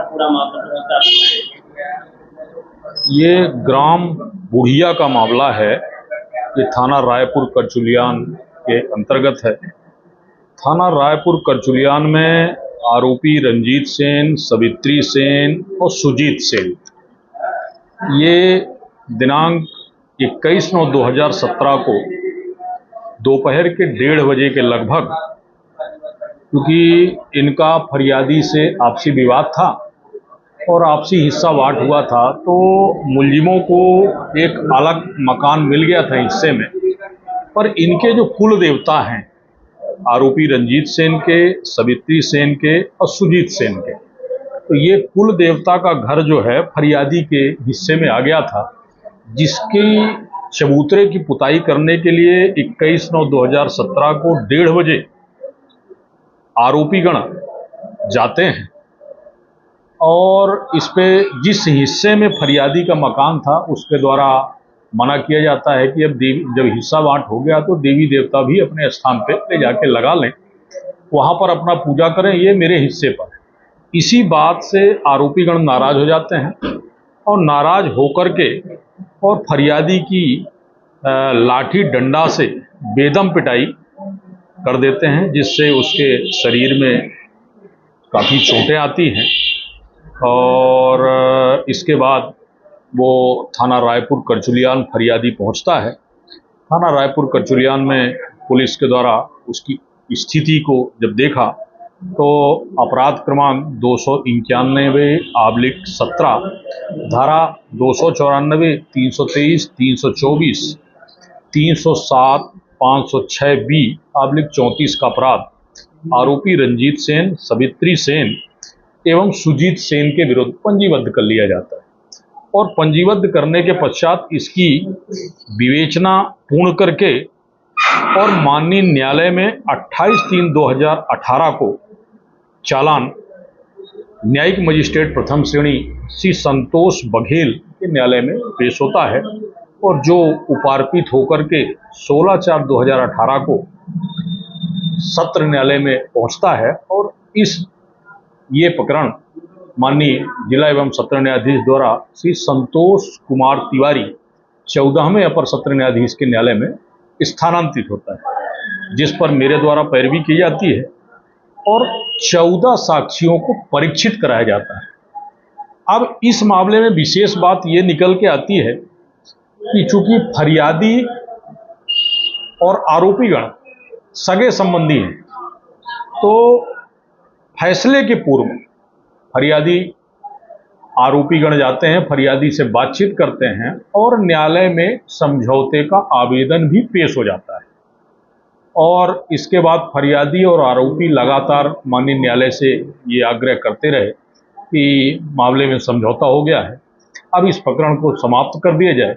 पूरा मामला थोड़ा सा ये ग्राम बुढ़िया का मामला है। ये थाना रायपुर करचुलियान के अंतर्गत है। थाना रायपुर करचुलियान में आरोपी रंजीत सेन, सवित्री सेन और सुजीत सेन ये दिनांक 21/9/2017 को दोपहर के 1:30 बजे के लगभग, क्योंकि इनका फरियादी से आपसी विवाद था और आपसी हिस्सा बांट हुआ था, तो मुलजिमों को एक अलग मकान मिल गया था हिस्से में। पर इनके जो कुल देवता हैं, आरोपी रंजीत सेन के, सवित्री सेन के और सुजीत सेन के, तो ये कुल देवता का घर जो है फरियादी के हिस्से में आ गया था, जिसकी चबूतरे की पुताई करने के लिए 21/9/2017 को 1:30 बजे आरोपीगण जाते हैं और इस पे जिस हिस्से में फरियादी का मकान था उसके द्वारा मना किया जाता है कि अब जब हिस्सा बांट हो गया तो देवी देवता भी अपने स्थान पे ले जाके लगा लें, वहाँ पर अपना पूजा करें, ये मेरे हिस्से पर है। इसी बात से आरोपीगण नाराज हो जाते हैं और नाराज होकर के और फरियादी की लाठी डंडा से बेदम पिटाई कर देते हैं, जिससे उसके शरीर में काफ़ी चोटें आती हैं। और इसके बाद वो थाना रायपुर करचुलियान फरियादी पहुंचता है। थाना रायपुर करचुलियान में पुलिस के द्वारा उसकी स्थिति को जब देखा तो अपराध क्रमांक 291/17, धारा 294, 323, 324, 307, 506B/34 का अपराध आरोपी रंजीत सेन, सवित्री सेन एवं सुजीत सेन के विरुद्ध पंजीबद्ध कर लिया जाता है और पंजीबद्ध करने के पश्चात इसकी विवेचना पूर्ण करके और माननीय न्यायालय में 28/3/2018 को चालान न्यायिक मजिस्ट्रेट प्रथम श्रेणी श्री संतोष बघेल के न्यायालय में पेश होता है और जो उपार्पित होकर के 16/4/2018 को सत्र न्यायालय में पहुंचता है और ये प्रकरण माननीय जिला एवं सत्र न्यायाधीश द्वारा श्री संतोष कुमार तिवारी 14वें अपर सत्र न्यायाधीश के न्यायालय में स्थानांतरित होता है, जिस पर मेरे द्वारा पैरवी की जाती है और 14 साक्षियों को परीक्षित कराया जाता है। अब इस मामले में विशेष बात ये निकल के आती है कि चूंकि फरियादी और आरोपीगण सगे संबंधी हैं, तो फैसले के पूर्व फरियादी आरोपीगण जाते हैं, फरियादी से बातचीत करते हैं और न्यायालय में समझौते का आवेदन भी पेश हो जाता है। और इसके बाद फरियादी और आरोपी लगातार माननीय न्यायालय से ये आग्रह करते रहे कि मामले में समझौता हो गया है, अब इस प्रकरण को समाप्त कर दिया जाए।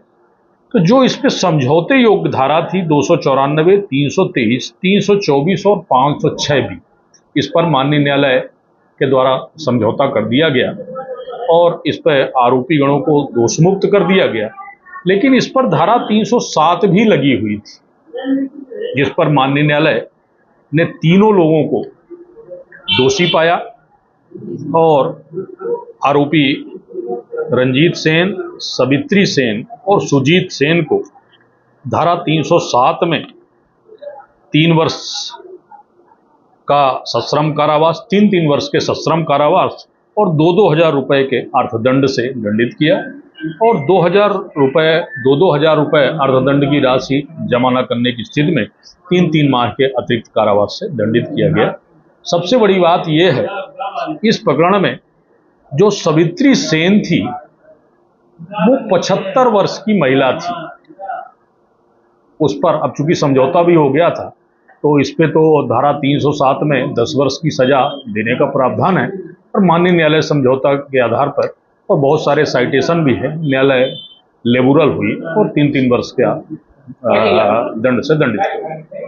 तो जो इस पे समझौते योग्य धारा थी 294, 323, 324 और 506 भी, इस पर माननीय न्यायालय के द्वारा समझौता कर दिया गया और इस पर आरोपी गणों को दोषमुक्त कर दिया गया। लेकिन इस पर धारा 307 भी लगी हुई थी, जिस पर माननीय न्यायालय ने तीनों लोगों को दोषी पाया और आरोपी रंजीत सेन, सवित्री सेन और सुजीत सेन को धारा 307 में 3 वर्ष का सश्रम कारावास, 3 वर्ष के सश्रम कारावास और 2,000 रुपए के अर्थदंड से दंडित किया और 2,000 रुपए अर्थदंड की राशि जमा न करने की स्थिति में 3 माह के अतिरिक्त कारावास से दंडित किया गया। सबसे बड़ी बात यह है, इस प्रकरण में जो सवित्री सेन थी वो 75 वर्ष की महिला थी। उस पर अब चूंकि समझौता भी हो गया था तो इस पे तो धारा 307 में 10 वर्ष की सजा देने का प्रावधान है और माननीय न्यायालय समझौता के आधार पर और बहुत सारे साइटेशन भी है, न्यायालय लिबरल हुई और 3 वर्ष का दंड से दंडित किया।